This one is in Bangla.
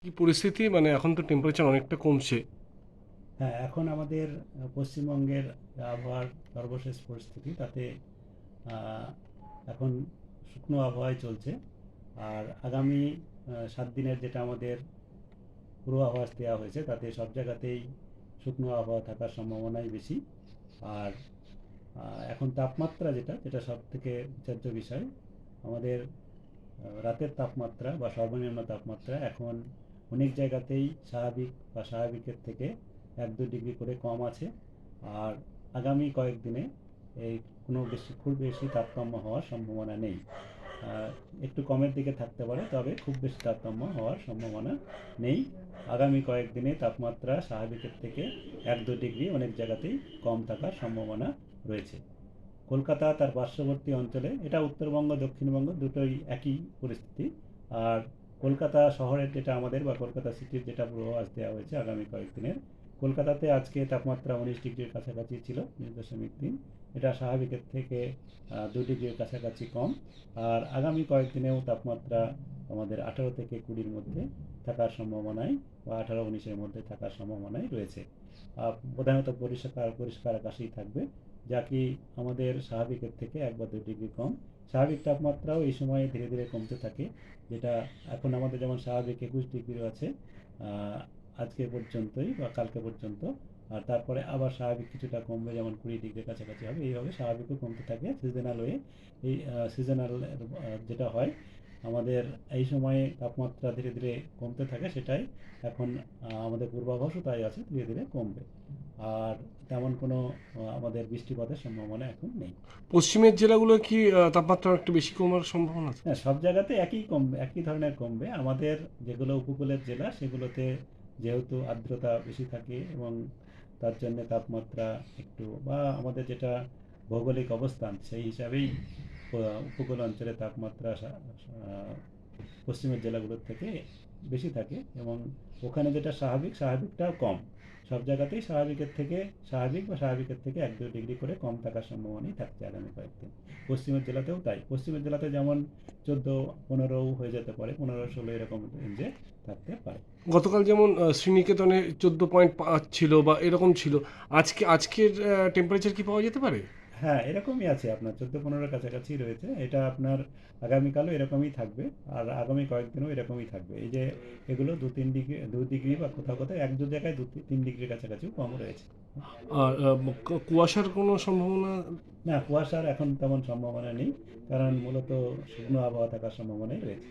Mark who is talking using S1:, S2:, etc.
S1: কি পরিস্থিতি, মানে এখন তো টেম্পারেচার অনেকটা কমছে।
S2: হ্যাঁ, এখন আমাদের পশ্চিমবঙ্গের আবহাওয়ার সর্বশেষ পরিস্থিতি তাতে আহ, এখন শুকনো আবহাওয়ায় চলছে। আর আগামী 7 দিনের যেটা আমাদের পূর্বাভাস দেওয়া হয়েছে তাতে সব জায়গাতেই শুকনো আবহাওয়া থাকার সম্ভাবনাই বেশি। আর এখন তাপমাত্রা যেটা যেটা সব থেকে বিচার্য বিষয়, আমাদের রাতের তাপমাত্রা বা সর্বনিম্ন তাপমাত্রা এখন অনেক জায়গাতেই স্বাভাবিক বা স্বাভাবিকের থেকে 1-2 ডিগ্রি করে কম আছে। আর আগামী কয়েকদিনে এই কোনো খুব বেশি তারতম্য হওয়ার সম্ভাবনা নেই। আহ, একটু কমের দিকে থাকতে পারে, তবে খুব বেশি তারতম্য হওয়ার সম্ভাবনা নেই। আগামী কয়েকদিনে তাপমাত্রা স্বাভাবিকের থেকে 1-2 ডিগ্রি অনেক জায়গাতেই কম থাকার সম্ভাবনা রয়েছে। কলকাতা তার পার্শ্ববর্তী অঞ্চলে, এটা উত্তরবঙ্গ দক্ষিণবঙ্গ দুটোই একই পরিস্থিতি। আর কলকাতা শহরের যেটা আমাদের বা কলকাতা সিটির যেটা পূর্বাভাস দেওয়া হয়েছে আগামী কয়েকদিনের, কলকাতাতে আজকে তাপমাত্রা 19 ডিগ্রির কাছাকাছি ছিল, 19.3। এটা স্বাভাবিকের থেকে 2 ডিগ্রির কাছাকাছি কম। আর আগামী কয়েকদিনেও তাপমাত্রা আমাদের 18 থেকে 20-র মধ্যে থাকার সম্ভাবনায় বা 18-19-এর মধ্যে থাকার সম্ভাবনায় রয়েছে। প্রধানত পরিষ্কার পরিষ্কার আকাশেই থাকবে, যা কি আমাদের স্বাভাবিকের থেকে 1 বা 2 ডিগ্রি কম। স্বাভাবিক তাপমাত্রাও এই সময়ে ধীরে ধীরে কমতে থাকে, যেটা এখন আমাদের যেমন স্বাভাবিক 21 ডিগ্রি আছে আজকে পর্যন্তই বা কালকে পর্যন্ত। আর তারপরে আবার স্বাভাবিক কিছুটা কমবে, যেমন 20 ডিগ্রির কাছাকাছি হবে। এইভাবে স্বাভাবিকও কমতে থাকে সিজনাল ওয়ে। এই সিজনাল যেটা হয় আমাদের এই সময়ে তাপমাত্রা ধীরে ধীরে কমতে থাকে, সেটাই এখন আমাদের পূর্বাভাসও তাই আছে, ধীরে ধীরে কমবে। আর তেমন কোনো আমাদের বৃষ্টিপাতের সম্ভাবনা এখন নেই।
S1: পশ্চিমের জেলাগুলো কি তাপমাত্রা একটু বেশি কমার সম্ভাবনা আছে?
S2: হ্যাঁ, সব জায়গাতে একই কমবে, একই ধরনের কমবে। আমাদের যেগুলো উপকূলের জেলা সেগুলোতে যেহেতু আর্দ্রতা বেশি থাকে এবং তার জন্য তাপমাত্রা একটু, বা আমাদের যেটা ভৌগোলিক অবস্থান সেই হিসাবেই উপকূল অঞ্চলে তাপমাত্রা পশ্চিমের জেলাগুলোর থেকে বেশি থাকে। এবং ওখানে যেটা স্বাভাবিক, স্বাভাবিকটাও কম। সব জায়গাতেই স্বাভাবিকের থেকে স্বাভাবিক বা স্বাভাবিকের থেকে 1-2 ডিগ্রি করে কম থাকার সম্ভাবনাই থাকছে আগামী কয়েকদিন। পশ্চিমের জেলাতেও তাই। পশ্চিমের জেলাতে যেমন 14-15 হয়ে যেতে পারে, 15-16 এরকম রেঞ্জে থাকতে পারে।
S1: গতকাল যেমন শ্রীনিকেতনে 14.5 ছিল বা এরকম ছিল, আজকের টেম্পারেচার কি পাওয়া যেতে পারে?
S2: হ্যাঁ, এরকমই আছে, আপনার 14-15 কাছাকাছি রয়েছে। এটা আপনার আগামীকালও এরকমই থাকবে। আর আগামী কয়েকদিনও এরকমই থাকবে। এই যে এগুলো 2-3 ডিগ্রি বা কোথাও কোথাও 1-2 জায়গায় 2-3 ডিগ্রির কাছাকাছিও কম রয়েছে।
S1: আর কুয়াশার কোনো সম্ভাবনা?
S2: না, কুয়াশার এখন তেমন সম্ভাবনা নেই, কারণ মূলত শুকনো আবহাওয়া থাকার সম্ভাবনাই রয়েছে।